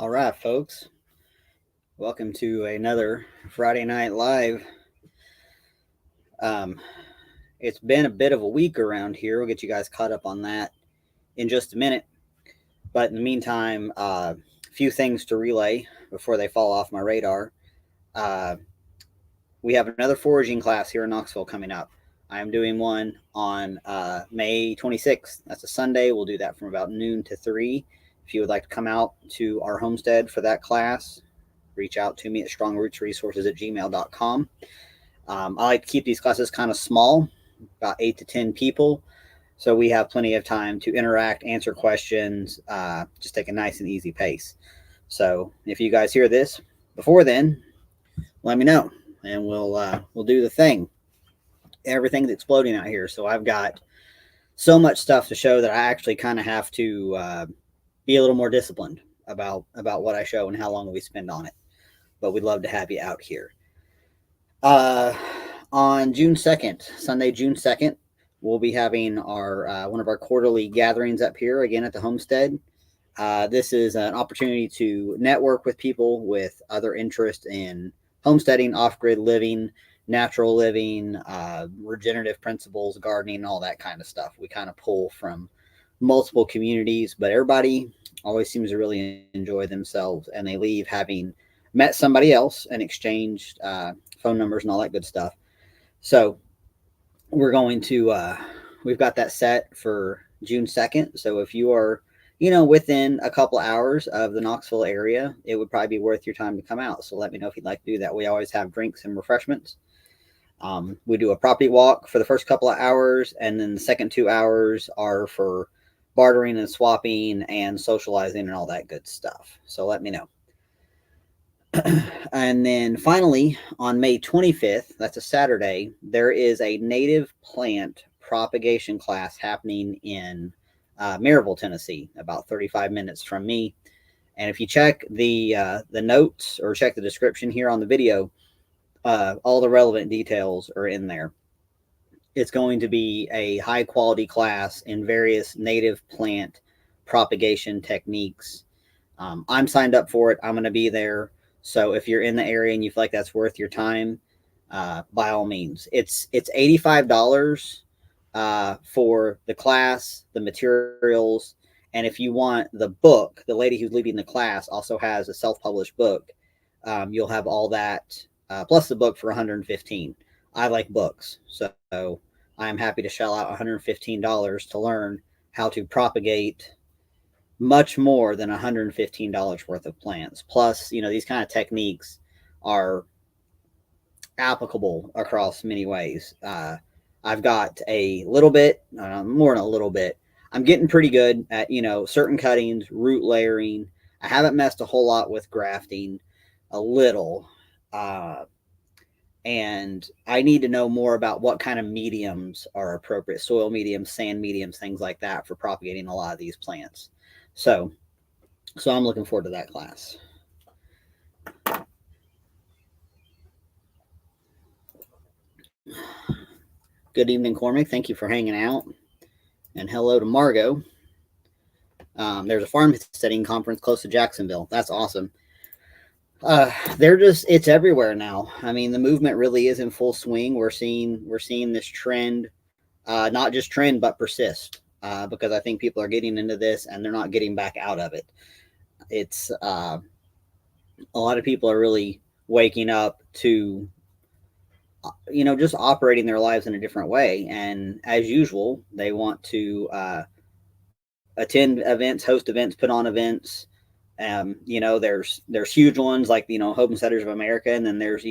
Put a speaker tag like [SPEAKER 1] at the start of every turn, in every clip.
[SPEAKER 1] All right, folks. Welcome to another Friday Night Live. Um, it's been a bit of a week around here. We'll get you guys caught up on that in just a minute. But in the meantime, a few things to relay before they fall off my radar. Uh, we have another foraging class here in Knoxville coming up. I am doing one on May 26th. That's a Sunday. We'll do that from about noon to 3. If you would like to come out to our homestead for that class, reach out to me at strongrootsresources@gmail.com. I like to keep these classes kind of small, about 8 to 10 people, so we have plenty of time to interact, answer questions, just take a nice and easy pace. So if you guys hear this before then, let me know, and we'll do the thing. Everything's exploding out here, so I've got so much stuff to show that I actually kind of have to be a little more disciplined about what I show and how long we spend on it. But we'd love to have you out here. On June 2nd, Sunday, June 2nd, we'll be having our one of our quarterly gatherings up here again at the homestead. This is an opportunity to network with people with other interests in homesteading, off-grid living, natural living, regenerative principles, gardening, all that kind of stuff. We kind of pull from multiple communities, but everybody always seems to really enjoy themselves, and they leave having met somebody else and exchanged phone numbers and all that good stuff. So we're going to we've got that set for June 2nd. So if you are within a couple hours of the Knoxville area, it would probably be worth your time to come out. So let me know if you'd like to do that. We always have drinks and refreshments. We do a property walk for the first couple of hours, and then the second 2 hours are for bartering and swapping and socializing and all that good stuff. So let me know. And then finally, on May 25th, that's a Saturday, there is a native plant propagation class happening in Maryville, Tennessee, about 35 minutes from me. And if you check the notes or check the description here on the video, all the relevant details are in there. It's going to be a high quality class in various native plant propagation techniques. I'm signed up for it. I'm going to be there. So if you're in the area and you feel like that's worth your time, by all means. It's $85 for the class, the materials, and if you want the book, the lady who's leading the class also has a self-published book. You'll have all that plus the book for $115. I like books, so I'm happy to shell out $115 to learn how to propagate much more than $115 worth of plants. Plus, these kind of techniques are applicable across many ways. I've got a little bit, more than a little bit. I'm getting pretty good at, certain cuttings, root layering. I haven't messed a whole lot with grafting, a little. And I need to know more about what kind of mediums are appropriate, soil mediums, sand mediums, things like that for propagating a lot of these plants. So I'm looking forward to that class. Good evening, Cormac. Thank you for hanging out. And hello to Margot. There's a farmsteading conference close to Jacksonville. That's awesome. It's everywhere now. I mean, the movement really is in full swing. We're seeing this trend, not just trend, but persist, because I think people are getting into this and they're not getting back out of it. It's a lot of people are really waking up to, just operating their lives in a different way. And as usual, they want to attend events, host events, put on events. There's huge ones like, Homesteaders of America, and then there's,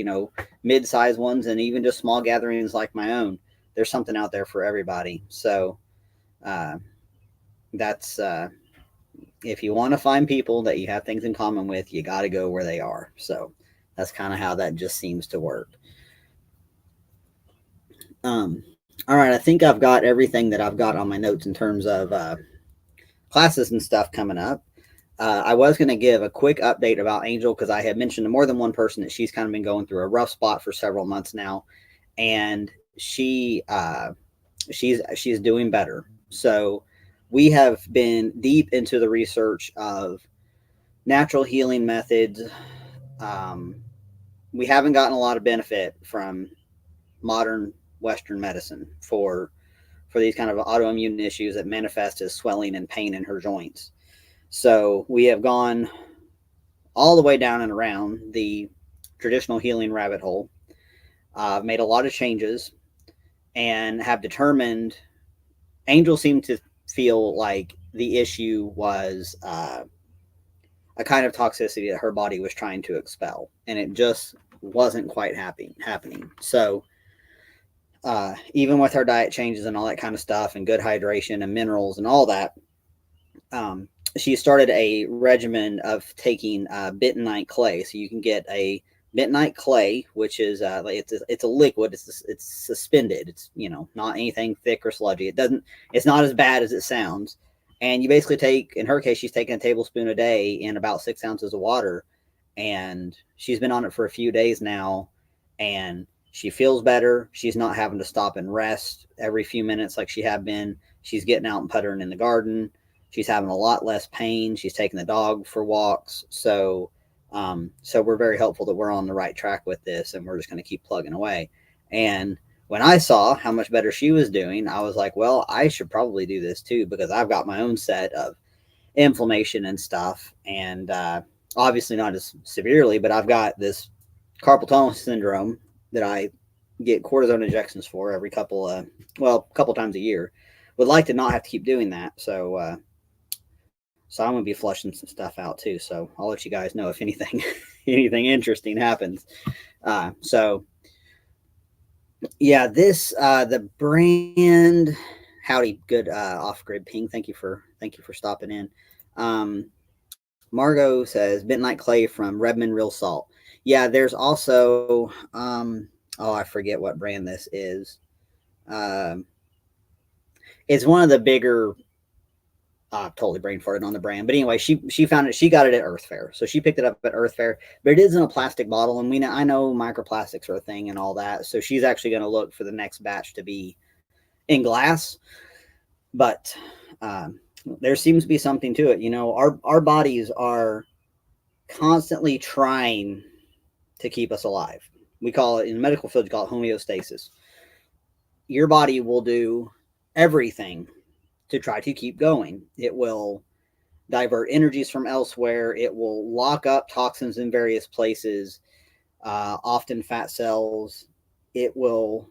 [SPEAKER 1] mid-sized ones, and even just small gatherings like my own. There's something out there for everybody. So that's if you want to find people that you have things in common with, you got to go where they are. So that's kind of how that just seems to work. All right, I think I've got everything that I've got on my notes in terms of classes and stuff coming up. I was going to give a quick update about Angel because I had mentioned to more than one person that she's kind of been going through a rough spot for several months now, and she's doing better. So we have been deep into the research of natural healing methods. Um, we haven't gotten a lot of benefit from modern Western medicine for these kind of autoimmune issues that manifest as swelling and pain in her joints. So we have gone all the way down and around the traditional healing rabbit hole, made a lot of changes, and have determined Angel seemed to feel like the issue was a kind of toxicity that her body was trying to expel, and it just wasn't quite happening. So even with her diet changes and all that kind of stuff, and good hydration and minerals and all that, um, she started a regimen of taking bentonite clay. So you can get a bentonite clay, which is it's a liquid. It's suspended. It's not anything thick or sludgy. It's not as bad as it sounds. And you basically take, in her case, she's taking a tablespoon a day in about 6 ounces of water, and she's been on it for a few days now, and she feels better. She's not having to stop and rest every few minutes like she had been. She's getting out and puttering in the garden. She's having a lot less pain. She's taking the dog for walks. So we're very hopeful that we're on the right track with this, and we're just going to keep plugging away. And when I saw how much better she was doing, I was like, well, I should probably do this too, because I've got my own set of inflammation and stuff. And obviously not as severely, but I've got this carpal tunnel syndrome that I get cortisone injections for every couple times a year. Would like to not have to keep doing that. So I'm going to be flushing some stuff out too. So I'll let you guys know if anything anything interesting happens. So yeah, this the brand. Howdy, good off grid ping. Thank you for stopping in. Margot says bentonite clay from Redmond Real Salt. Yeah, there's also I forget what brand this is. It's one of the bigger. Totally brain farted on the brand, but anyway, she found it. She got it at Earth Fair, so she picked it up at Earth Fair. But it is in a plastic bottle, and I know microplastics are a thing and all that. So she's actually going to look for the next batch to be in glass. But there seems to be something to it. Our bodies are constantly trying to keep us alive. We call it, in the medical field, you call it homeostasis. Your body will do everything to try to keep going. It will divert energies from elsewhere. It will lock up toxins in various places, often fat cells. It will,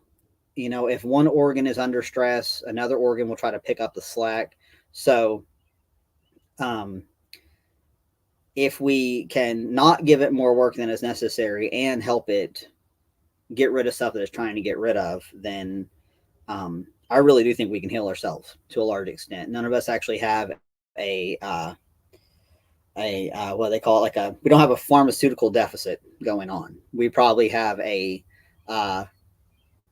[SPEAKER 1] if one organ is under stress, another organ will try to pick up the slack. So if we can not give it more work than is necessary and help it get rid of stuff that it's trying to get rid of, then I really do think we can heal ourselves to a large extent. None of us actually have a what they call it, we don't have a pharmaceutical deficit going on. We probably have a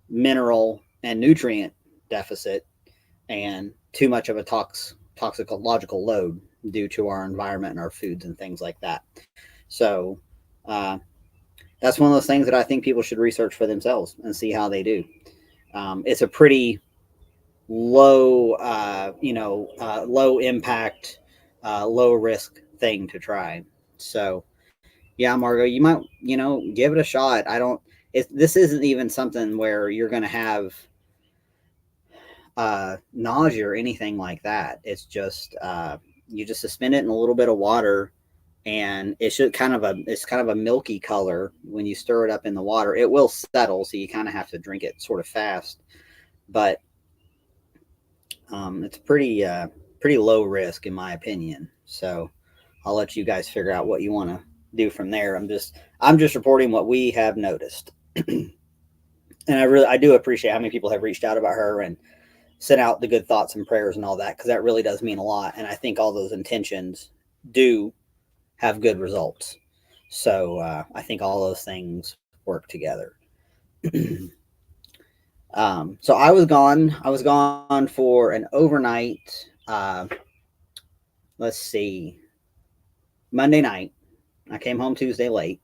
[SPEAKER 1] mineral and nutrient deficit, and too much of a toxicological load due to our environment and our foods and things like that. So that's one of those things that I think people should research for themselves and see how they do. It's a pretty low, low impact, low risk thing to try. So yeah, Margot, you might, give it a shot. This isn't even something where you're going to have nausea or anything like that. It's just, you just suspend it in a little bit of water, and it's kind of a milky color. When you stir it up in the water, it will settle. So you kind of have to drink it sort of fast, but it's pretty low risk in my opinion. So I'll let you guys figure out what you want to do from there. I'm just reporting what we have noticed. And I do appreciate how many people have reached out about her and sent out the good thoughts and prayers and all that, because that really does mean a lot. And I think all those intentions do have good results. So I think all those things work together. So I was gone for an overnight. Let's see, Monday night. I came home Tuesday late.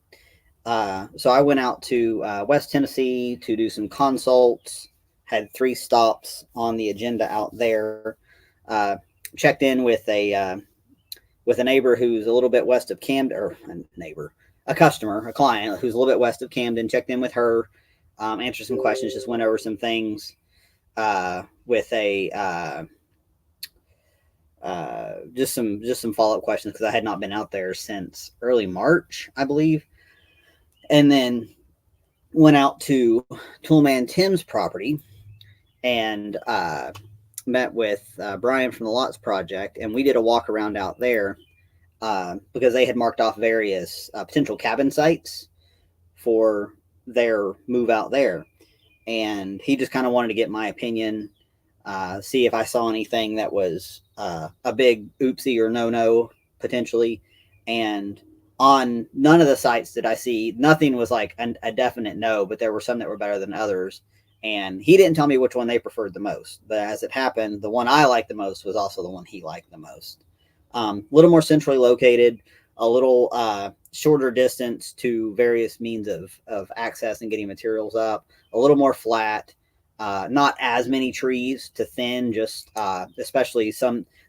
[SPEAKER 1] So I went out to West Tennessee to do some consults. Had 3 stops on the agenda out there. Checked in with a with a neighbor who's a little bit west of Camden, or a customer, a client who's a little bit west of Camden. Checked in with her, answered some questions, just went over some things with a just some follow-up questions because I had not been out there since early March, I believe. And then went out to Toolman Tim's property and met with Brian from the Lots Project, and we did a walk around out there because they had marked off various potential cabin sites for their move out there. And he just kind of wanted to get my opinion, see if I saw anything that was a big oopsie or no potentially. And on none of the sites did I see, nothing was like a definite no, but there were some that were better than others. And he didn't tell me which one they preferred the most. But as it happened, the one I liked the most was also the one he liked the most. A little more centrally located, a little shorter distance to various means of access and getting materials up, a little more flat, not as many trees to thin, just especially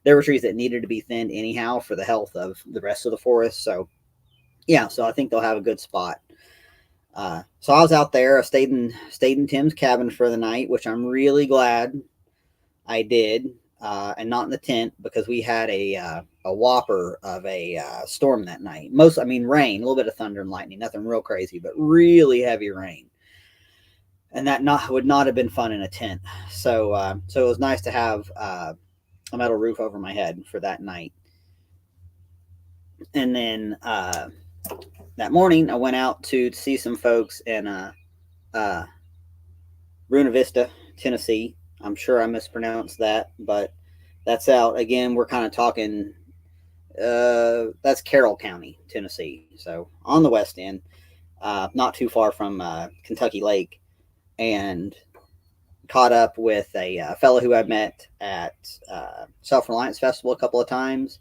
[SPEAKER 1] there were trees that needed to be thinned anyhow for the health of the rest of the forest. So yeah, so I think they'll have a good spot. So I was out there. I stayed in Tim's cabin for the night, which I'm really glad I did, and not in the tent, because we had a whopper of a storm that night. Rain, a little bit of thunder and lightning, nothing real crazy, but really heavy rain. And that would not have been fun in a tent. So it was nice to have a metal roof over my head for that night. And then that morning, I went out to see some folks in Buena Vista, Tennessee. I'm sure I mispronounced that, but that's out. Again, we're kind of talking, that's Carroll County, Tennessee. So on the west end, not too far from Kentucky Lake, and caught up with a fellow who I met at Self-Reliance Festival a couple of times.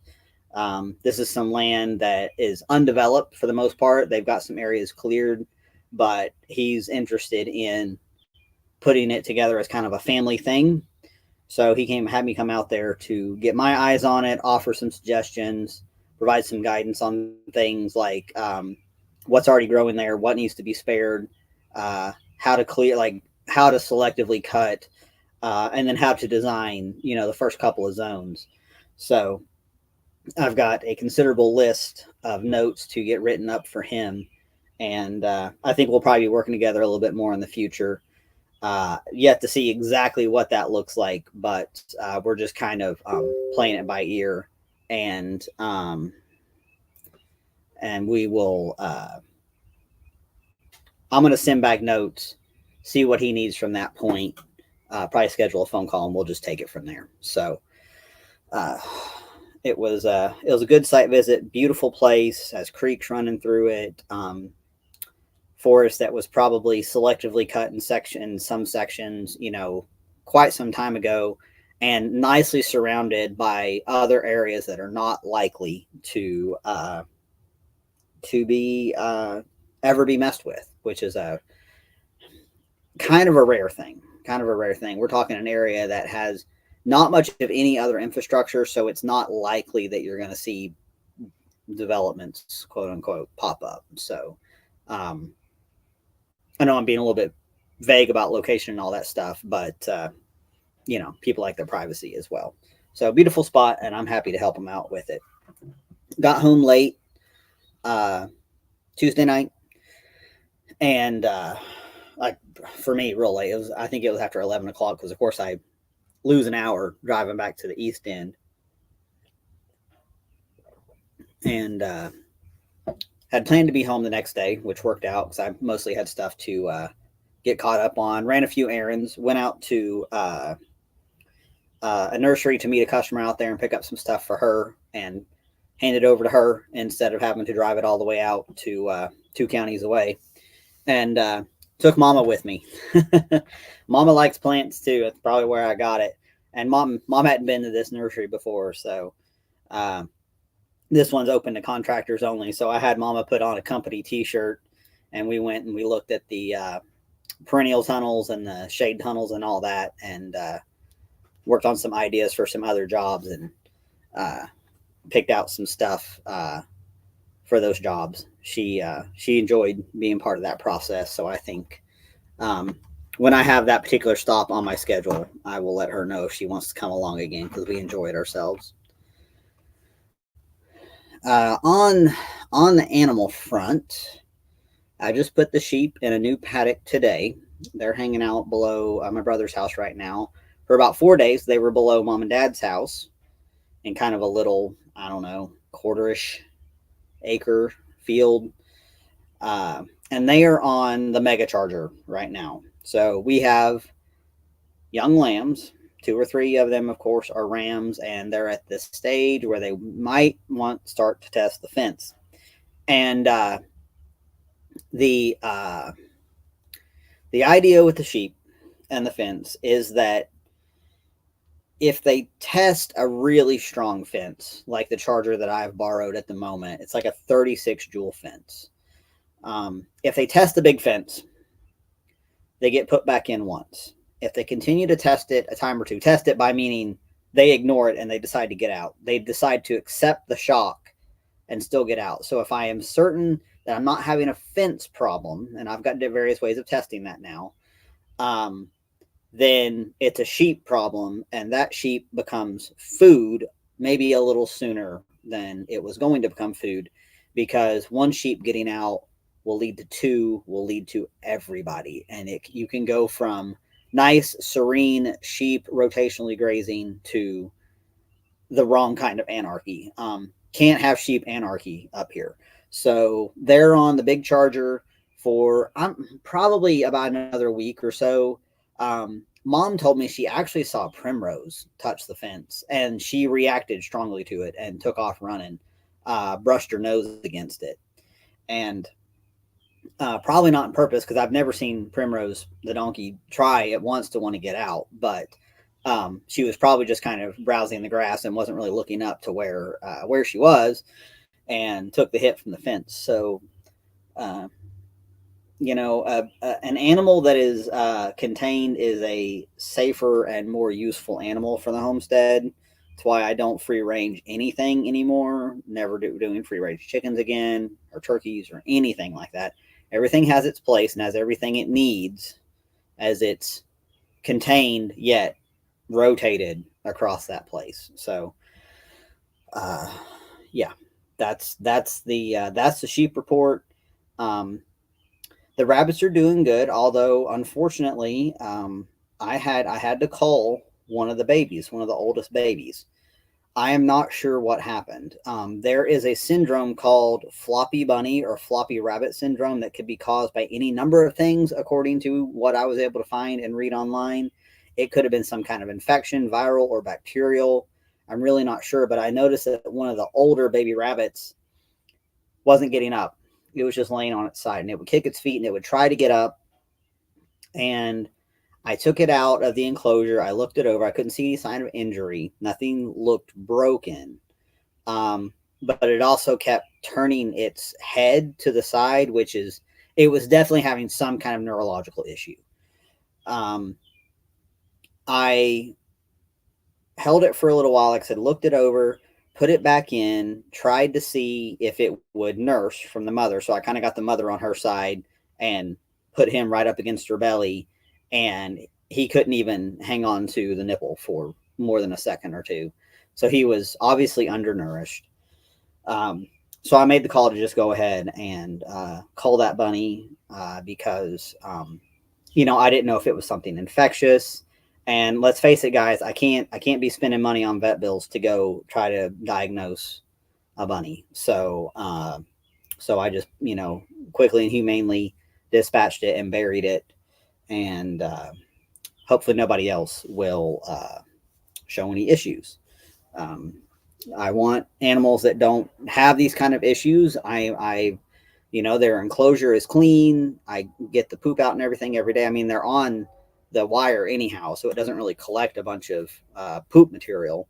[SPEAKER 1] This is some land that is undeveloped for the most part. They've got some areas cleared, but he's interested in putting it together as kind of a family thing. So he had me come out there to get my eyes on it, offer some suggestions, provide some guidance on things like what's already growing there, what needs to be spared, how to clear, like how to selectively cut, and then how to design, the first couple of zones. So I've got a considerable list of notes to get written up for him. And I think we'll probably be working together a little bit more in the future. Yet to see exactly what that looks like, but we're just kind of playing it by ear, and we will. I'm going to send back notes, see what he needs from that point. Probably schedule a phone call, and we'll just take it from there. So it was a good site visit. Beautiful place, has creeks running through it. Forest that was probably selectively cut in some sections, quite some time ago, and nicely surrounded by other areas that are not likely to be ever be messed with, which is a kind of a rare thing. We're talking an area that has not much of any other infrastructure, so it's not likely that you're going to see developments, quote unquote, pop up. So I know I'm being a little bit vague about location and all that stuff, but people like their privacy as well. So beautiful spot, and I'm happy to help them out with it. Got home late Tuesday night, and for me, real late. I think it was after 11 o'clock, because of course I lose an hour driving back to the East End, and had planned to be home the next day, which worked out because I mostly had stuff to get caught up on. Ran a few errands, went out to a nursery to meet a customer out there and pick up some stuff for her and hand it over to her instead of having to drive it all the way out to 2 counties away. And took Mama with me. Mama likes plants too. That's probably where I got it. And Mom hadn't been to this nursery before, so this one's open to contractors only. So I had Mama put on a company t-shirt, and we went and we looked at the perennial tunnels and the shade tunnels and all that, and worked on some ideas for some other jobs. And picked out some stuff for those jobs. She enjoyed being part of that process. So I think um, when I have that particular stop on my schedule, I will let her know if she wants to come along again because we enjoy it ourselves. On the animal front, I just put the sheep in a new paddock today. They're hanging out below my brother's house right now. For about 4 days, they were below mom and dad's house in kind of a little, I don't know, quarterish acre field. And they are on the mega charger right now. So we have young lambs. Two or three of them, of course, are rams, and they're at this stage where they might want to start to test the fence. And the uh, the idea with the sheep and the fence is that if they test a really strong fence, like the charger that I've borrowed at the moment, it's like a 36 joule fence. If they test the big fence, they get put back in once. If they continue to test it a time or two, test it by meaning they ignore it and they decide to get out. They decide to accept the shock and still get out. So if I am certain that I'm not having a fence problem, and I've got various ways of testing that now, then it's a sheep problem, and that sheep becomes food maybe a little sooner than it was going to become food, because one sheep getting out will lead to two, will lead to everybody. And you can go from nice, serene sheep rotationally grazing to the wrong kind of anarchy. Can't have sheep anarchy up here. So they're on the big charger for probably about another week or so. Mom told me she actually saw Primrose touch the fence, and she reacted strongly to it and took off running, brushed her nose against it. And probably not on purpose, because I've never seen Primrose, the donkey, try at once to want to get out. But she was probably just kind of browsing the grass and wasn't really looking up to where she was, and took the hit from the fence. So, uh, an animal that is contained is a safer and more useful animal for the homestead. That's why I don't free range anything anymore. Never doing free range chickens again, or turkeys, or anything like that. Everything has its place and has everything it needs as it's contained yet rotated across that place. So, yeah, that's the sheep report. Um, the rabbits are doing good, although unfortunately, I had to cull one of the babies, one of the oldest babies. I am not sure what happened. There is a syndrome called floppy bunny or floppy rabbit syndrome that could be caused by any number of things, according to what I was able to find and read online. It could have been some kind of infection, viral or bacterial. I'm really not sure, but I noticed that one of the older baby rabbits wasn't getting up. It was just laying on its side, and it would kick its feet and it would try to get up. And I took it out of the enclosure. I looked it over. I couldn't see any sign of injury. Nothing looked broken. But it also kept turning its head to the side, it was definitely having some kind of neurological issue. I held it for a little while. Like I said, looked it over, put it back in, tried to see if it would nurse from the mother. So I kind of got the mother on her side and put him right up against her belly, and he couldn't even hang on to the nipple for more than a second or two. So he was obviously undernourished. So I made the call to just go ahead and cull that bunny, because I didn't know if it was something infectious. And let's face it, guys, I can't be spending money on vet bills to go try to diagnose a bunny. So I just quickly and humanely dispatched it and buried it, and hopefully nobody else will show any issues. I want animals that don't have these kind of issues. Their enclosure is clean. I get the poop out and everything every day. I mean, they're on the wire anyhow, so it doesn't really collect a bunch of poop material.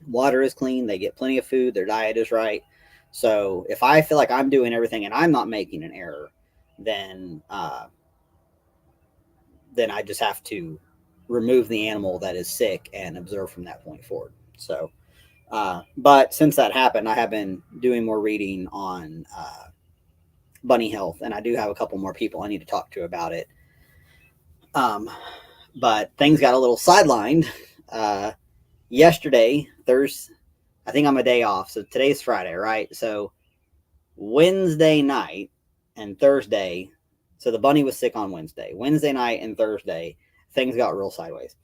[SPEAKER 1] Water is clean. They get plenty of food. Their diet is right. So if I feel like I'm doing everything and I'm not making an error, then I just have to remove the animal that is sick and observe from that point forward. So But since that happened, I have been doing more reading on bunny health, and I do have a couple more people I need to talk to about it. But things got a little sidelined. Yesterday, Thursday, I think I'm a day off, so today's Friday, right? So Wednesday night and Thursday, so the bunny was sick on Wednesday. Wednesday night and Thursday, things got real sideways.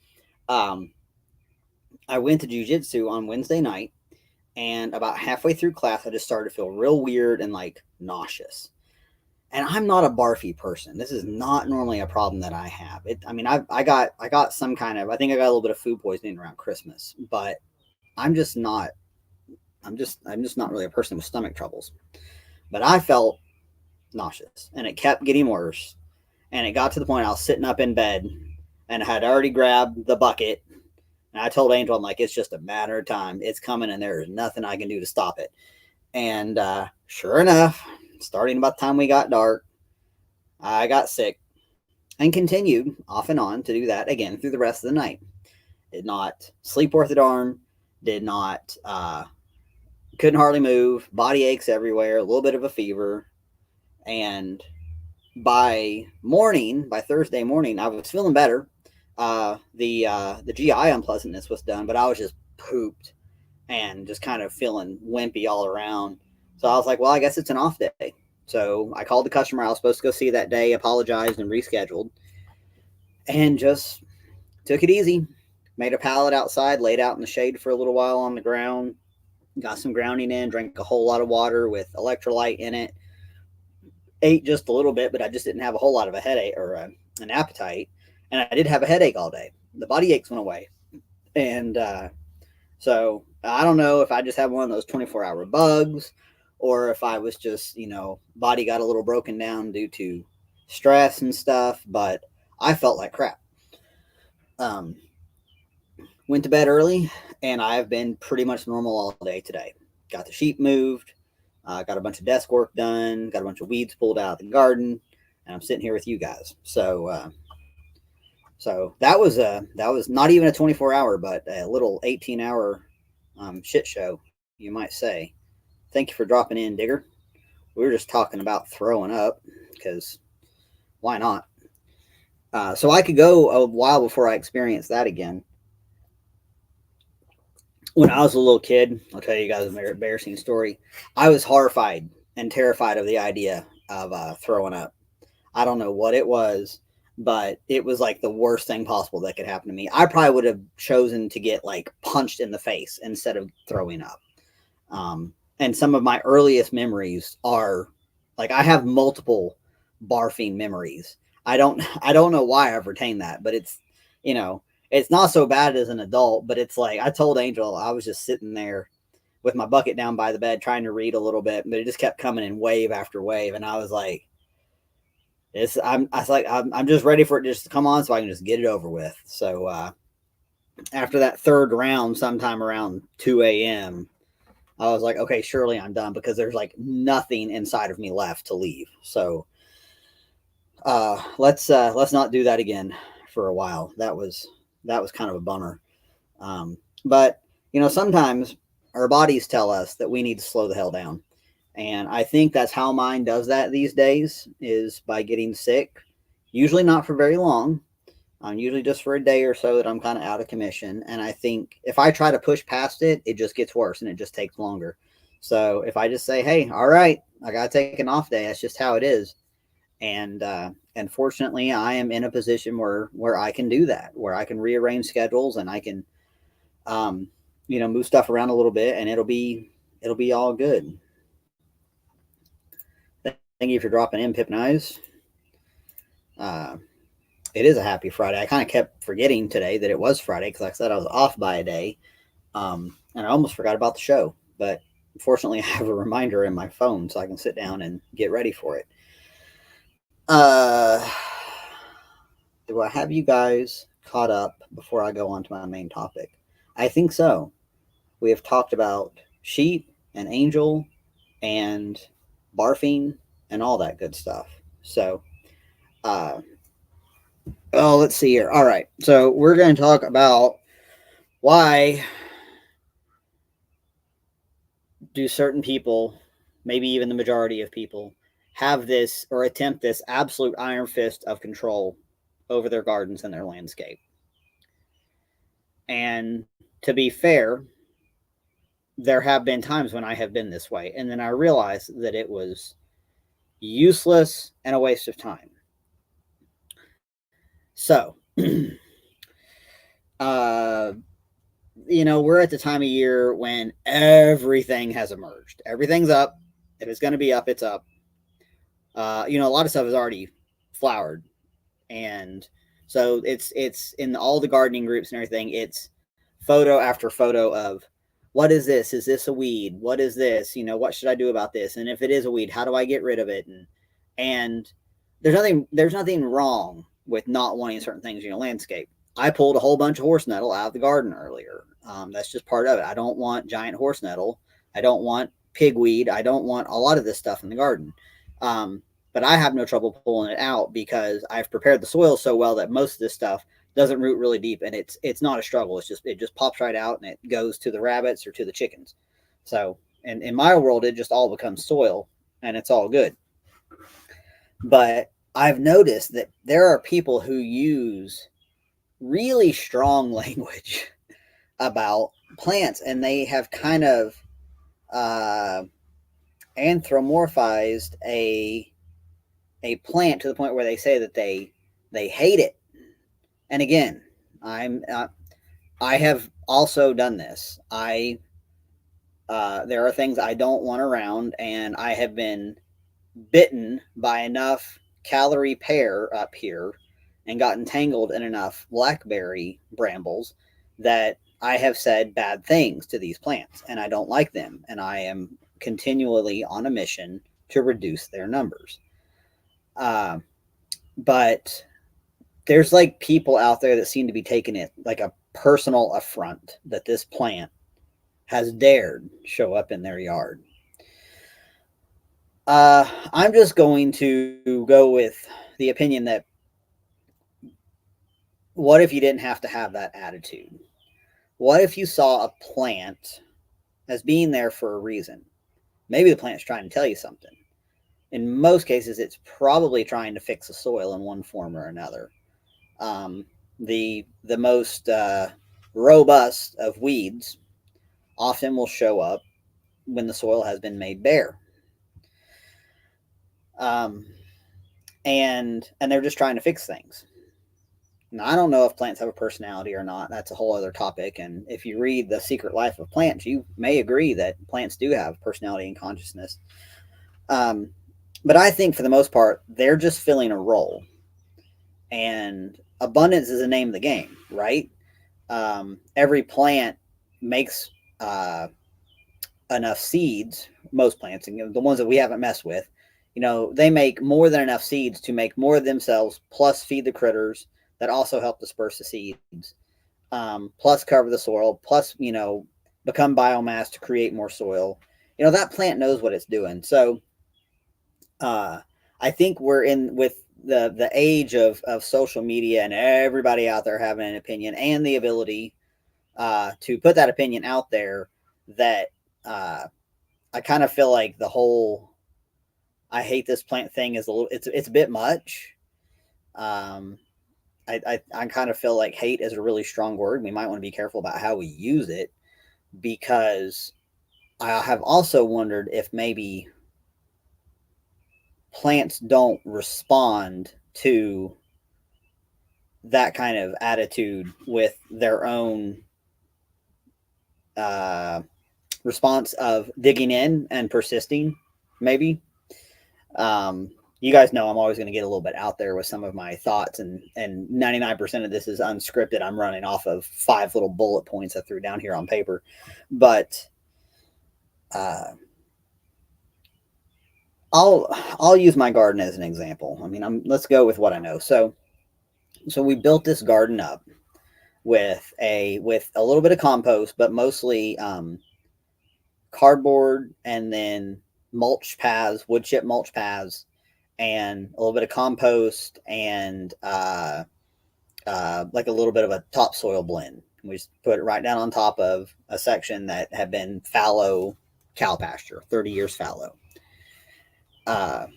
[SPEAKER 1] Um, I went to jujitsu on Wednesday night, and about halfway through class, I just started to feel real weird and like nauseous. And I'm not a barfy person. This is not normally a problem that I have. I got some kind of, I think I got a little bit of food poisoning around Christmas, but I'm just not. I'm just not really a person with stomach troubles. But I felt nauseous, and it kept getting worse. And it got to the point I was sitting up in bed, and I had already grabbed the bucket. And I told Angel, I'm like, it's just a matter of time. It's coming, and there is nothing I can do to stop it. And sure enough, starting about the time we got dark, I got sick and continued off and on to do that again through the rest of the night. Did not sleep worth a darn. Did not, couldn't hardly move. Body aches everywhere. A little bit of a fever. And by morning, by Thursday morning, I was feeling better. The GI unpleasantness was done, but I was just pooped and just kind of feeling wimpy all around. So I was like, well, I guess it's an off day. So I called the customer I was supposed to go see that day, apologized, and rescheduled, and just took it easy. Made a pallet outside, laid out in the shade for a little while on the ground, got some grounding in, drank a whole lot of water with electrolyte in it, ate just a little bit, but I just didn't have a whole lot of a headache or an appetite. And I did have a headache all day. The body aches went away. And so I don't know if I just had one of those 24-hour bugs or if I was just, body got a little broken down due to stress and stuff, but I felt like crap. Went to bed early, and I've been pretty much normal all day today. Got the sheep moved, got a bunch of desk work done, got a bunch of weeds pulled out of the garden, and I'm sitting here with you guys. So that was not even a 24-hour, but a little 18-hour shit show, you might say. Thank you for dropping in, Digger. We were just talking about throwing up, because why not? So I could go a while before I experienced that again. When I was a little kid, I'll tell you guys an embarrassing story. I was horrified and terrified of the idea of throwing up. I don't know what it was, but it was like the worst thing possible that could happen to me. I probably would have chosen to get like punched in the face instead of throwing up. And some of my earliest memories are like I have multiple barfing memories. I don't know why I've retained that, but it's not so bad as an adult, but it's like I told Angel I was just sitting there with my bucket down by the bed trying to read a little bit, but it just kept coming in wave after wave, and I was like, I'm just ready for it just to come on so I can just get it over with. So after that third round, sometime around 2 a.m., I was like, okay, surely I'm done because there's like nothing inside of me left to leave. So let's not do that again for a while. That was kind of a bummer. But sometimes our bodies tell us that we need to slow the hell down. And I think that's how mine does that these days, is by getting sick, usually not for very long. Usually just for a day or so that I'm kind of out of commission. And I think if I try to push past it, it just gets worse and it just takes longer. So if I just say, hey, all right, I got to take an off day, that's just how it is. And fortunately, I am in a position where I can do that, where I can rearrange schedules and I can, move stuff around a little bit, and it'll be all good. Thank you for dropping in, Pip Knives. It is a happy Friday. I kind of kept forgetting today that it was Friday because, like I said, I was off by a day, and I almost forgot about the show. But fortunately, I have a reminder in my phone so I can sit down and get ready for it. Do I have you guys caught up before I go on to my main topic? I think so. We have talked about sheep and angel and barfing and all that good stuff. So, let's see here. All right. So we're going to talk about why do certain people, maybe even the majority of people, have this or attempt this absolute iron fist of control over their gardens and their landscape. And to be fair, there have been times when I have been this way. And then I realized that it was useless and a waste of time. So, we're at the time of year when everything has emerged. Everything's up. If it's going to be up, it's up. A lot of stuff is already flowered. And so it's in all the gardening groups and everything. It's photo after photo of, what is this? Is this a weed? What is this? What should I do about this? And if it is a weed, how do I get rid of it? And there's nothing wrong with not wanting certain things in your landscape. I pulled a whole bunch of horse nettle out of the garden earlier. That's just part of it. I don't want giant horse nettle. I don't want pigweed. I don't want a lot of this stuff in the garden. But I have no trouble pulling it out because I've prepared the soil so well that most of this stuff doesn't root really deep, and it's not a struggle. It just pops right out and it goes to the rabbits or to the chickens. So, and in my world, it just all becomes soil and it's all good. But I've noticed that there are people who use really strong language about plants, and they have kind of anthropomorphized a plant to the point where they say that they hate it. And again, I have also done this. There are things I don't want around, and I have been bitten by enough calorie pear up here and gotten tangled in enough blackberry brambles that I have said bad things to these plants, and I don't like them, and I am continually on a mission to reduce their numbers. But there's like people out there that seem to be taking it like a personal affront that this plant has dared show up in their yard. I'm just going to go with the opinion that, what if you didn't have to have that attitude? What if you saw a plant as being there for a reason? Maybe the plant's trying to tell you something. In most cases, it's probably trying to fix the soil in one form or another. The most robust of weeds often will show up when the soil has been made bare. And they're just trying to fix things. Now, I don't know if plants have a personality or not. That's a whole other topic. And if you read The Secret Life of Plants, you may agree that plants do have personality and consciousness. But I think for the most part, they're just filling a role. And abundance is the name of the game, right? Every plant makes enough seeds, most plants, and the ones that we haven't messed with, they make more than enough seeds to make more of themselves, plus feed the critters that also help disperse the seeds, plus cover the soil, plus, become biomass to create more soil. That plant knows what it's doing. So I think we're in with the age of social media and everybody out there having an opinion and the ability to put that opinion out there, that I kind of feel like the whole I hate this plant thing is it's a bit much. I kind of feel like hate is a really strong word. We might want to be careful about how we use it, because I have also wondered if maybe plants don't respond to that kind of attitude with their own response of digging in and persisting, maybe. You guys know I'm always going to get a little bit out there with some of my thoughts, and 99% of this is unscripted. I'm running off of 5 little bullet points I threw down here on paper. But I'll use my garden as an example. I mean, let's go with what I know. So we built this garden up with a little bit of compost, but mostly cardboard, and then mulch paths, wood chip mulch paths, and a little bit of compost, and like a little bit of a topsoil blend. We just put it right down on top of a section that had been fallow cow pasture, 30 years fallow. And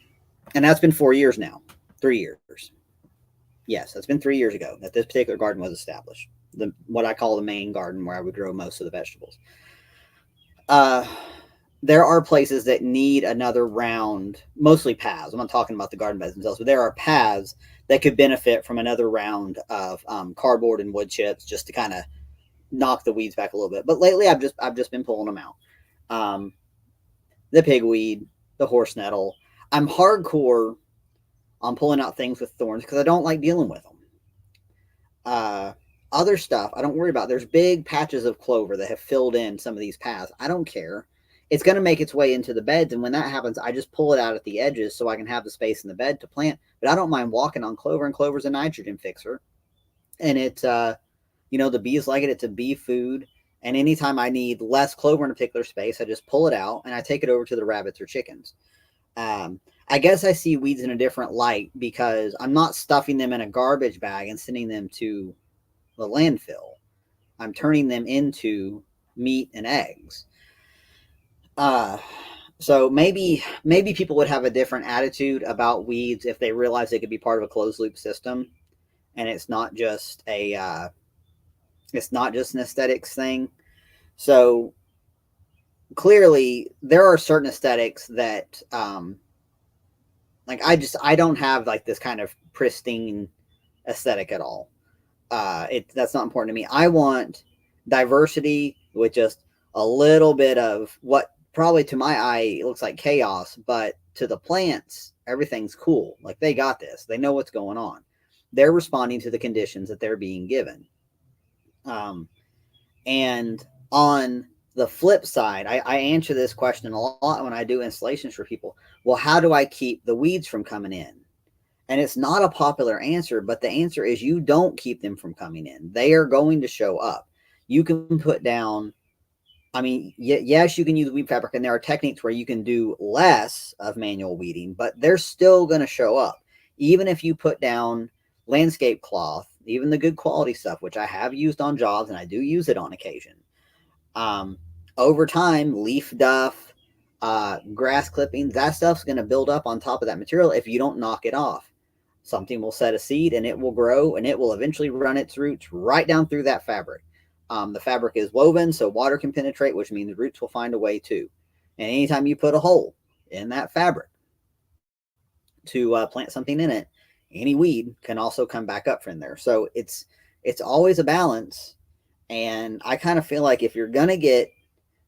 [SPEAKER 1] that's been 4 years now. 3 years. Yes, that's been 3 years ago that this particular garden was established. What I call the main garden where I would grow most of the vegetables. There are places that need another round, mostly paths. I'm not talking about the garden beds themselves, but there are paths that could benefit from another round of cardboard and wood chips just to kind of knock the weeds back a little bit. But lately, I've just been pulling them out. The pigweed, the horse nettle. I'm hardcore on pulling out things with thorns because I don't like dealing with them. Other stuff I don't worry about. There's big patches of clover that have filled in some of these paths. I don't care. It's going to make its way into the beds, and when that happens, I just pull it out at the edges so I can have the space in the bed to plant. But I don't mind walking on clover, and clover's a nitrogen fixer. And it's, the bees like it. It's a bee food. And anytime I need less clover in a particular space, I just pull it out, and I take it over to the rabbits or chickens. I guess I see weeds in a different light because I'm not stuffing them in a garbage bag and sending them to the landfill. I'm turning them into meat and eggs. So maybe people would have a different attitude about weeds if they realize they could be part of a closed loop system, and it's not just an aesthetics thing. So clearly, there are certain aesthetics that, I don't have like this kind of pristine aesthetic at all. That's not important to me. I want diversity with just a little bit of what probably to my eye looks like chaos, but to the plants, everything's cool. Like they got this. They know what's going on. They're responding to the conditions that they're being given. And on the flip side, I answer this question a lot when I do installations for people. Well, how do I keep the weeds from coming in? And it's not a popular answer, but the answer is you don't keep them from coming in. They are going to show up. You can put down, yes, you can use weed fabric, and there are techniques where you can do less of manual weeding, but they're still going to show up. Even if you put down landscape cloth, even the good quality stuff, which I have used on jobs, and I do use it on occasion. Over time, leaf duff, grass clippings, that stuff's going to build up on top of that material if you don't knock it off. Something will set a seed and it will grow, and it will eventually run its roots right down through that fabric. The fabric is woven so water can penetrate, which means the roots will find a way too. And anytime you put a hole in that fabric to plant something in it, any weed can also come back up from there. So it's always a balance. And I kind of feel like if you're going to get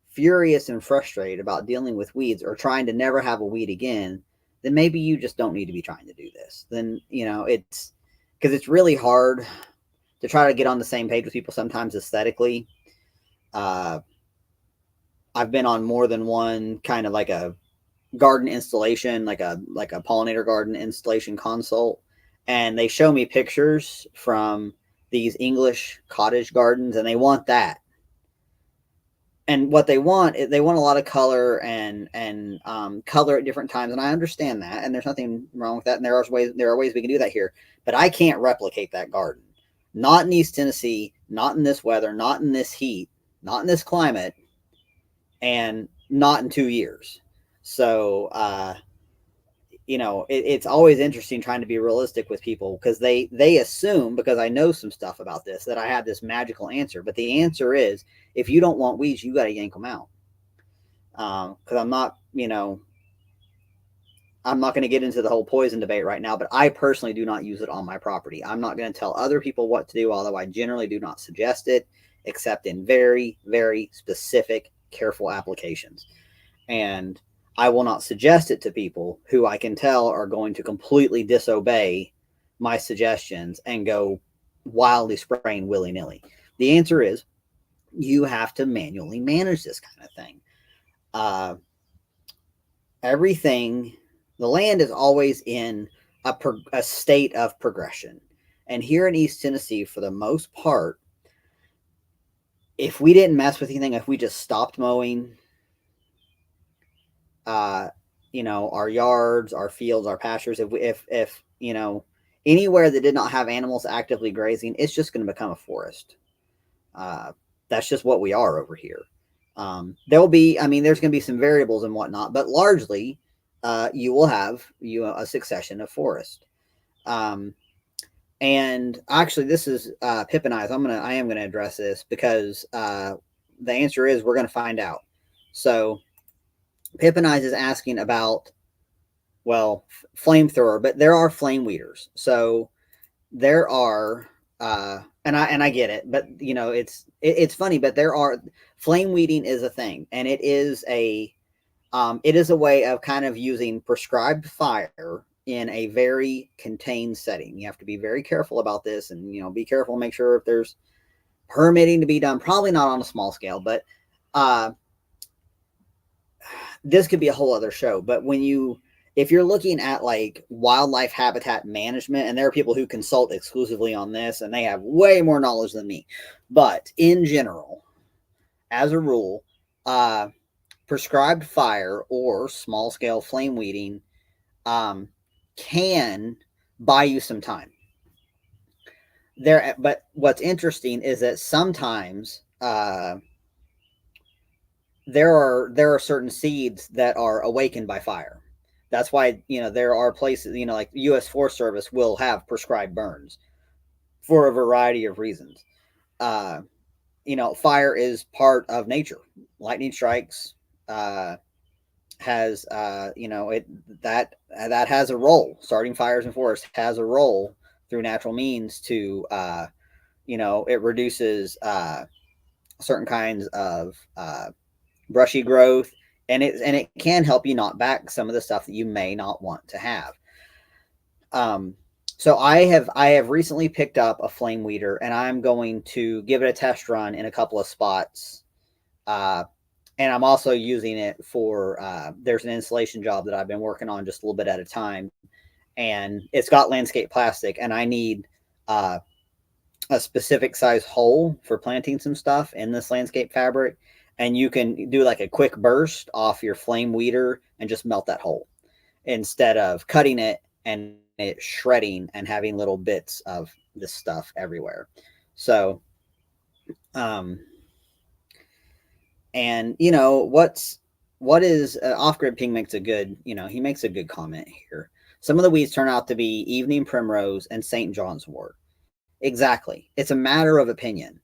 [SPEAKER 1] furious and frustrated about dealing with weeds or trying to never have a weed again, then maybe you just don't need to be trying to do this. Then, it's because it's really hard to try to get on the same page with people sometimes aesthetically. I've been on more than one kind of like a garden installation, like a pollinator garden installation consult. And they show me pictures from these English cottage gardens, and they want that. And what they want is they want a lot of color and color at different times. And I understand that, and there's nothing wrong with that. And there are ways we can do that here, but I can't replicate that garden. Not in East Tennessee, not in this weather, not in this heat, not in this climate, and not in 2 years. So, it's always interesting trying to be realistic with people because they assume, because I know some stuff about this, that I have this magical answer. But the answer is, if you don't want weeds, you got to yank them out. Because I'm not going to get into the whole poison debate right now, but I personally do not use it on my property. I'm not going to tell other people what to do, although I generally do not suggest it, except in very, very specific, careful applications. And I will not suggest it to people who I can tell are going to completely disobey my suggestions and go wildly spraying willy-nilly. The answer is you have to manually manage this kind of thing. The land is always in a state of progression. And here in East Tennessee, for the most part, if we didn't mess with anything, if we just stopped mowing, our yards, our fields, our pastures, if anywhere that did not have animals actively grazing, it's just going to become a forest. That's just what we are over here. There'll be, I mean, there's going to be some variables and whatnot, but largely, you will have a succession of forest. And actually, this is Pip and I's. I am gonna address this because the answer is we're gonna find out. So Pip and I's is asking about, well, flamethrower, but there are flame weeders. So there are, and I get it, but you know, it's funny, but there are flame weeding is a thing, and it is a way of kind of using prescribed fire in a very contained setting. You have to be very careful about this, and you know, be careful, make sure if there's permitting to be done. Probably not on a small scale, but this could be a whole other show. But if you're looking at like wildlife habitat management, and there are people who consult exclusively on this, and they have way more knowledge than me. But in general, as a rule, prescribed fire or small scale flame weeding can buy you some time there. But what's interesting is that sometimes there are certain seeds that are awakened by fire. That's why, you know, there are places, you know, like the U.S. Forest Service will have prescribed burns for a variety of reasons. You know, fire is part of nature. Lightning strikes, has you know, that has a role. Starting fires in forests has a role through natural means to you know, it reduces certain kinds of brushy growth, and it can help you knock back some of the stuff that you may not want to have. So I have recently picked up a flame weeder, and I'm going to give it a test run in a couple of spots. And I'm also using it for, there's an installation job that I've been working on just a little bit at a time. And it's got landscape plastic, and I need a specific size hole for planting some stuff in this landscape fabric. And you can do like a quick burst off your flame weeder and just melt that hole instead of cutting it and it shredding and having little bits of this stuff everywhere. So, and you know, what is off-grid ping makes a good, you know, he makes a good comment here. Some of the weeds turn out to be evening primrose and St. John's wort. Exactly. It's a matter of opinion.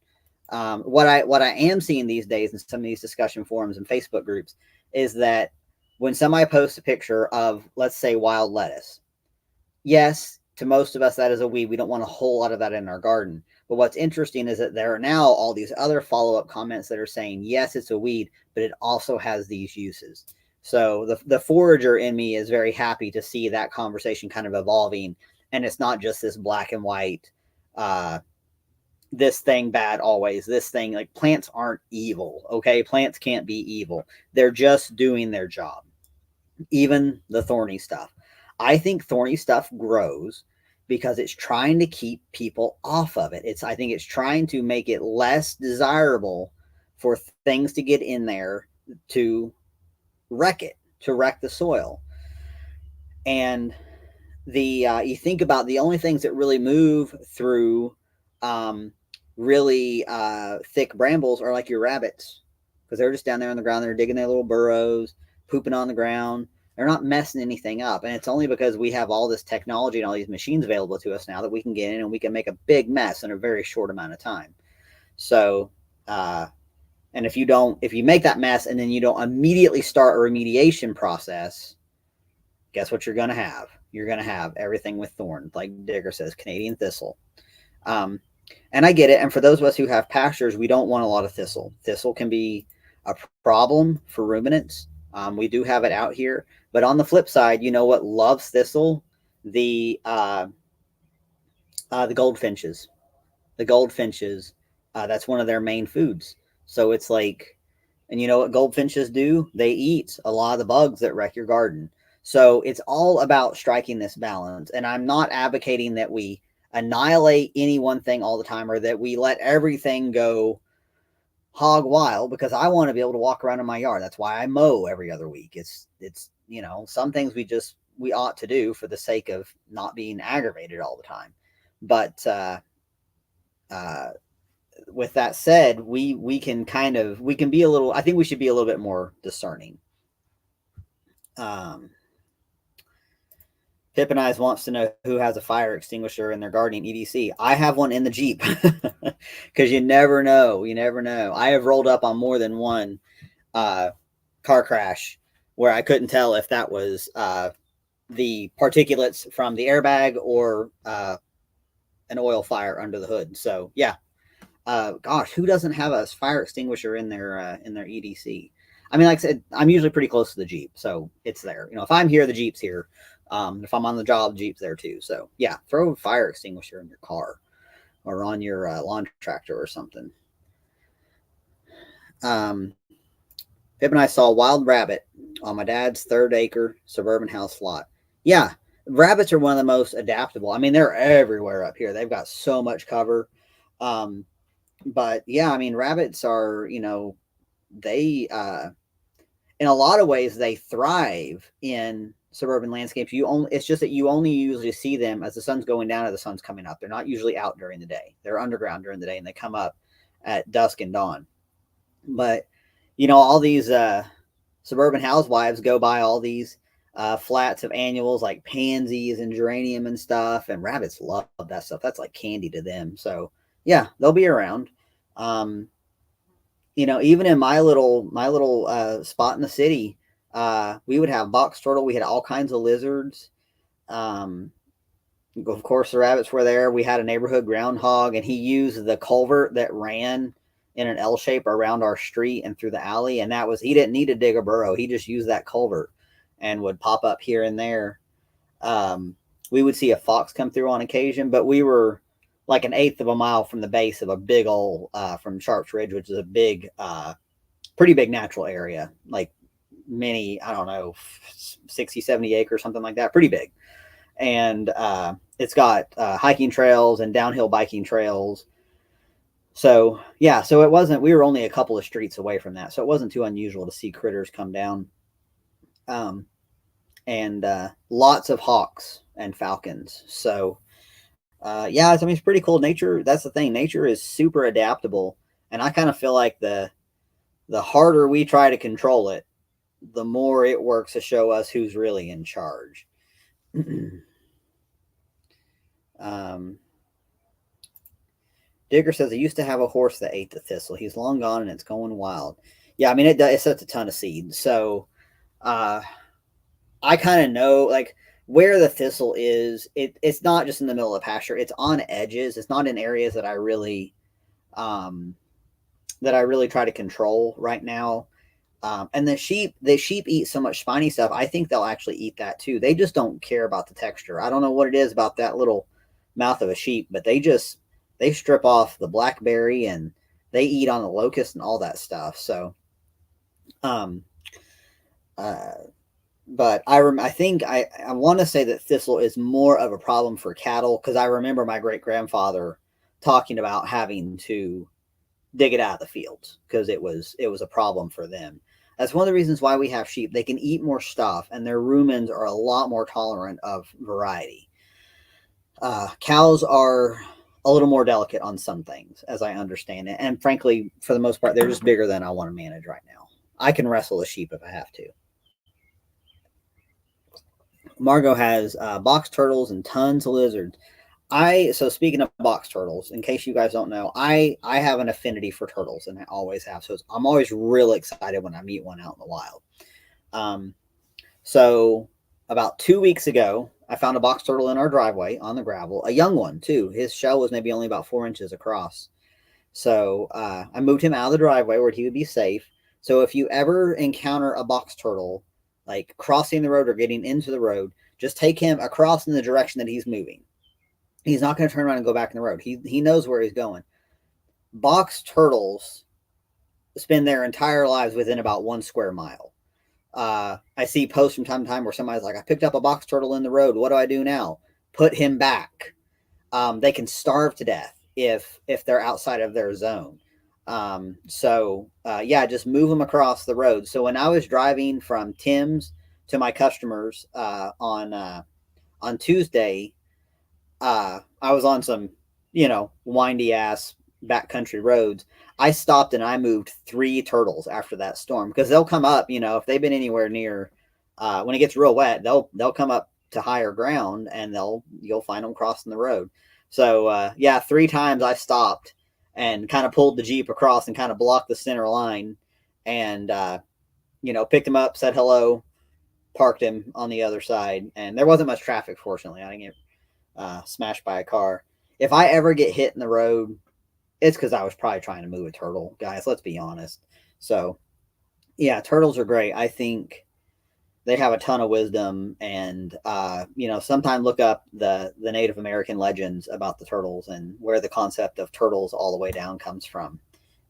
[SPEAKER 1] What I am seeing these days in some of these discussion forums and Facebook groups is that when somebody posts a picture of, let's say, wild lettuce, yes, to most of us that is a weed. We don't want a whole lot of that in our garden. But what's interesting is that there are now all these other follow-up comments that are saying, yes, it's a weed, but it also has these uses. So the forager in me is very happy to see that conversation kind of evolving, and it's not just this black and white, this thing bad always, this thing, like, plants aren't evil, okay? Plants can't be evil. They're just doing their job. Even the thorny stuff. I think thorny stuff grows because it's trying to keep people off of it. I think it's trying to make it less desirable for things to get in there to wreck it, to wreck the soil. And you think about the only things that really move through really thick brambles are like your rabbits, because they're just down there on the ground. They're digging their little burrows, pooping on the ground. They're not messing anything up. And it's only because we have all this technology and all these machines available to us now that we can get in and we can make a big mess in a very short amount of time. So, and if you make that mess and then you don't immediately start a remediation process, guess what you're going to have? You're going to have everything with thorns, like Digger says, Canadian thistle. And I get it. And for those of us who have pastures, we don't want a lot of thistle. Thistle can be a problem for ruminants. We do have it out here. But on the flip side, you know what loves thistle? The goldfinches. The goldfinches, that's one of their main foods. So it's like, and you know what goldfinches do? They eat a lot of the bugs that wreck your garden. So it's all about striking this balance. And I'm not advocating that we annihilate any one thing all the time, or that we let everything go hog wild, because I want to be able to walk around in my yard. That's why I mow every other week. It's you know, some things we ought to do for the sake of not being aggravated all the time. But with that said, we can be a little. I think we should be a little bit more discerning. Pip and Eyes wants to know who has a fire extinguisher in their gardening EDC. I have one in the Jeep because you never know. You never know. I have rolled up on more than one car crash where I couldn't tell if that was the particulates from the airbag or an oil fire under the hood. So yeah, gosh, who doesn't have a fire extinguisher in their EDC? I mean, like I said, I'm usually pretty close to the Jeep, so it's there. If I'm here, the Jeep's here. If I'm on the job, the Jeep's there too. So yeah, throw a fire extinguisher in your car or on your lawn tractor or something. Pip and I saw a wild rabbit on my dad's 3rd-acre suburban house lot. Yeah, rabbits are one of the most adaptable. I mean, they're everywhere up here. They've got so much cover. But yeah, I mean, rabbits are, they, in a lot of ways, they thrive in suburban landscapes. It's just that you only usually see them as the sun's going down or the sun's coming up. They're not usually out during the day. They're underground during the day and they come up at dusk and dawn. But, all these suburban housewives go by all these flats of annuals like pansies and geranium and stuff. And rabbits love that stuff. That's like candy to them. So yeah, they'll be around. Even in my little spot in the city, we would have box turtle. We had all kinds of lizards. Of course, the rabbits were there. We had a neighborhood groundhog, and he used the culvert that ran in an L shape around our street and through the alley. And he didn't need to dig a burrow. He just used that culvert and would pop up here and there. We would see a fox come through on occasion, but we were like 1/8 of a mile from the base of a big old, from Sharps Ridge, which is a big, pretty big natural area, like many, I don't know, 60, 70 acres, something like that. Pretty big. And it's got hiking trails and downhill biking trails. So yeah, we were only a couple of streets away from that. So it wasn't too unusual to see critters come down. And lots of hawks and falcons. So yeah, I mean, it's pretty cool. Nature, that's the thing. Nature is super adaptable. And I kind of feel like the harder we try to control it, the more it works to show us who's really in charge. Digger says, I used to have a horse that ate the thistle. He's long gone and it's going wild. Yeah, I mean, it sets a ton of seeds. So I kind of know, like, where the thistle is. It's not just in the middle of the pasture. It's on edges. It's not in areas that I really try to control right now. And the sheep eat so much spiny stuff. I think they'll actually eat that too. They just don't care about the texture. I don't know what it is about that little mouth of a sheep, but they strip off the blackberry and they eat on the locust and all that stuff. So, but I think I want to say that thistle is more of a problem for cattle, because I remember my great grandfather talking about having to dig it out of the fields because it was a problem for them. That's one of the reasons why we have sheep. They can eat more stuff, and their rumens are a lot more tolerant of variety. Cows are a little more delicate on some things, as I understand it. And frankly, for the most part, they're just bigger than I want to manage right now. I can wrestle a sheep if I have to. Margot has box turtles and tons of lizards. So speaking of box turtles, in case you guys don't know, I have an affinity for turtles, and I always have. So I'm always real excited when I meet one out in the wild. So about 2 weeks ago, I found a box turtle in our driveway on the gravel, a young one too. His shell was maybe only about 4 inches across. So I moved him out of the driveway where he would be safe. So if you ever encounter a box turtle, like crossing the road or getting into the road, just take him across in the direction that he's moving. He's not going to turn around and go back in the road. He knows where he's going. Box turtles spend their entire lives within about 1 square mile. I see posts from time to time where somebody's like, I picked up a box turtle in the road. What do I do now? Put him back. They can starve to death if they're outside of their zone. Yeah, just move them across the road. So when I was driving from Tim's to my customers on Tuesday, I was on some, windy ass backcountry roads. I stopped and I moved 3 turtles after that storm, because they'll come up, if they've been anywhere near, when it gets real wet, they'll come up to higher ground, and you'll find them crossing the road. So yeah, 3 times I stopped and kind of pulled the Jeep across and kind of blocked the center line, and picked him up, said hello, parked him on the other side, and there wasn't much traffic. Fortunately, I didn't get smashed by a car. If I ever get hit in the road, it's because I was probably trying to move a turtle, guys. Let's be honest. So yeah, turtles are great. I think they have a ton of wisdom, and sometimes look up the Native American legends about the turtles and where the concept of turtles all the way down comes from.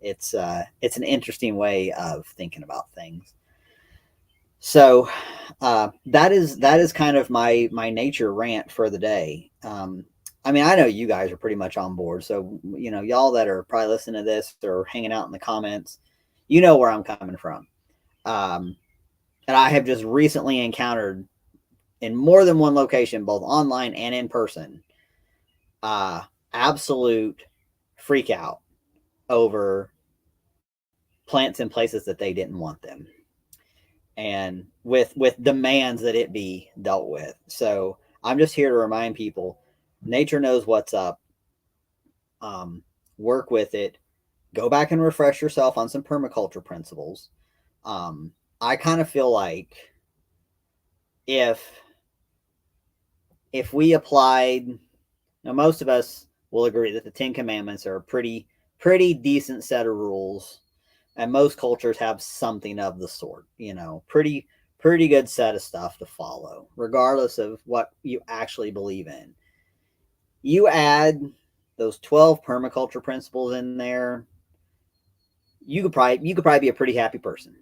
[SPEAKER 1] It's an interesting way of thinking about things. So that is kind of my nature rant for the day. I mean, I know you guys are pretty much on board. So, y'all that are probably listening to this or hanging out in the comments, you know where I'm coming from. And I have just recently encountered, in more than one location, both online and in person, absolute freak out over plants in places that they didn't want them, and with demands that it be dealt with. So I'm just here to remind people, nature knows what's up. Work with it. Go back and refresh yourself on some permaculture principles. I kind of feel like if we applied, now most of us will agree that the 10 Commandments are a pretty decent set of rules, and most cultures have something of the sort. Pretty good set of stuff to follow, regardless of what you actually believe in. You add those 12 permaculture principles in there, you could probably be a pretty happy person,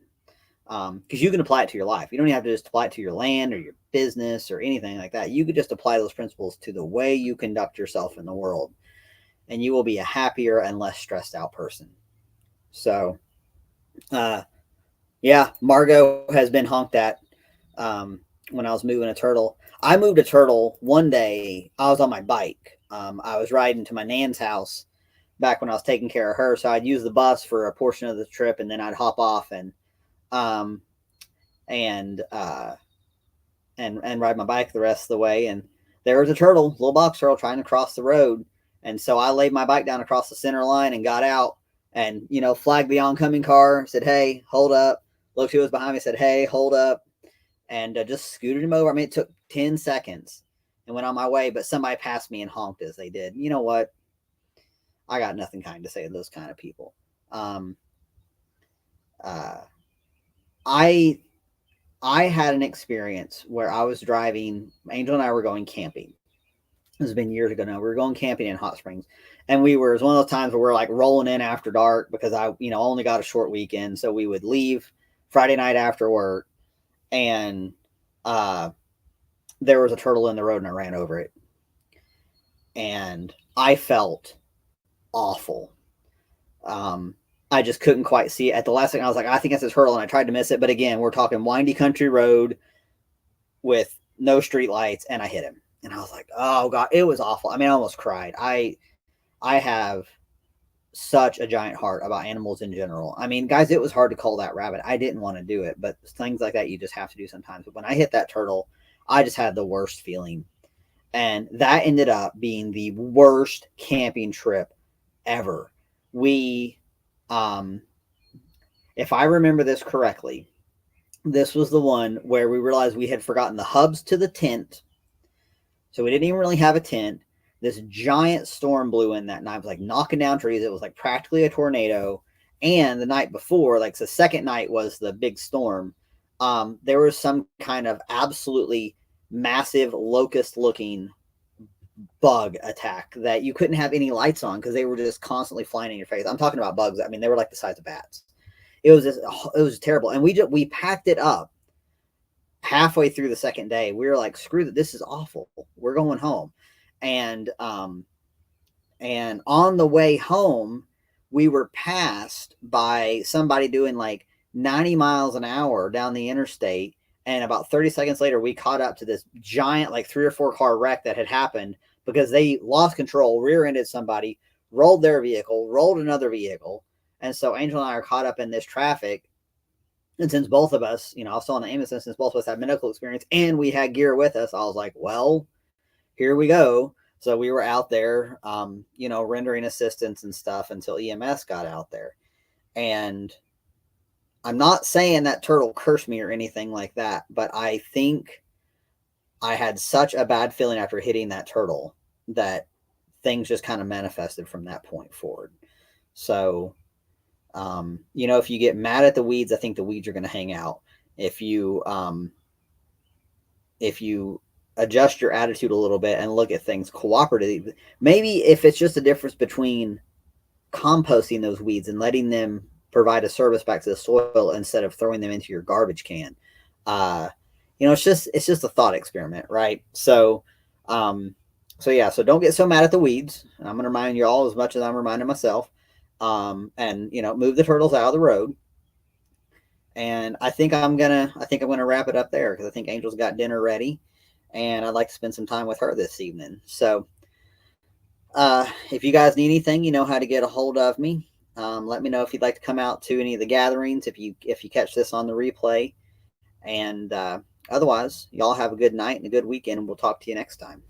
[SPEAKER 1] because you can apply it to your life. You don't even have to just apply it to your land or your business or anything like that. You could just apply those principles to the way you conduct yourself in the world, and you will be a happier and less stressed out person. So yeah, Margot has been honked at when I was moving a turtle. I moved a turtle one day. I was on my bike. I was riding to my nan's house back when I was taking care of her. So I'd use the bus for a portion of the trip, and then I'd hop off and ride my bike the rest of the way. And there was a turtle, little box turtle, trying to cross the road. And so I laid my bike down across the center line and got out and, flagged the oncoming car, said, "Hey, hold up." Looked who was behind me, said, "Hey, hold up." And just scooted him over. I mean, it took 10 seconds and went on my way, but somebody passed me and honked as they did. You know what? I got nothing kind to say to those kind of people. I had an experience where I was driving. Angel and I were going camping. This has been years ago now. We were going camping in Hot Springs, and it was one of those times where we're like rolling in after dark, because I only got a short weekend. So we would leave Friday night after work, and there was a turtle in the road, and I ran over it, and I felt awful. I just couldn't quite see it. At the last second, I was like, I think it's a turtle, and I tried to miss it. But again, we're talking windy country road with no street lights, and I hit him. And I was like, oh God, it was awful. I mean, I almost cried. I have such a giant heart about animals in general. I mean, guys, it was hard to call that rabbit. I didn't want to do it, but things like that you just have to do sometimes. But when I hit that turtle, I just had the worst feeling. And that ended up being the worst camping trip ever. We, if I remember this correctly, this was the one where we realized we had forgotten the hubs to the tent. So we didn't even really have a tent. This giant storm blew in that night. It was like knocking down trees. It was like practically a tornado. And the night before, like the second night was the big storm. There was some kind of absolutely massive locust-looking bug attack that you couldn't have any lights on because they were just constantly flying in your face. I'm talking about bugs. I mean, they were like the size of bats. It was terrible. And we packed it up halfway through the second day. We were like, screw that. This is awful. We're going home. And on the way home, we were passed by somebody doing like 90 miles an hour down the interstate. And about 30 seconds later, we caught up to this giant, like 3 or 4 car wreck that had happened because they lost control, rear-ended somebody, rolled their vehicle, rolled another vehicle. And so Angel and I are caught up in this traffic. And since both of us, I was still on the ambulance, since both of us had medical experience and we had gear with us, I was like, well, here we go. So we were out there, rendering assistance and stuff until EMS got out there. And I'm not saying that turtle cursed me or anything like that, but I think I had such a bad feeling after hitting that turtle that things just kind of manifested from that point forward. So, if you get mad at the weeds, I think the weeds are going to hang out. If you adjust your attitude a little bit and look at things cooperatively, maybe if it's just a difference between composting those weeds and letting them provide a service back to the soil instead of throwing them into your garbage can. It's just a thought experiment, right? So don't get so mad at the weeds. I'm going to remind you all as much as I'm reminding myself. Move the turtles out of the road. And I think I'm gonna wrap it up there because I think Angel's got dinner ready, and I'd like to spend some time with her this evening. So, if you guys need anything, you know how to get a hold of me. Let me know if you'd like to come out to any of the gatherings if you catch this on the replay. And otherwise, y'all have a good night and a good weekend, and we'll talk to you next time.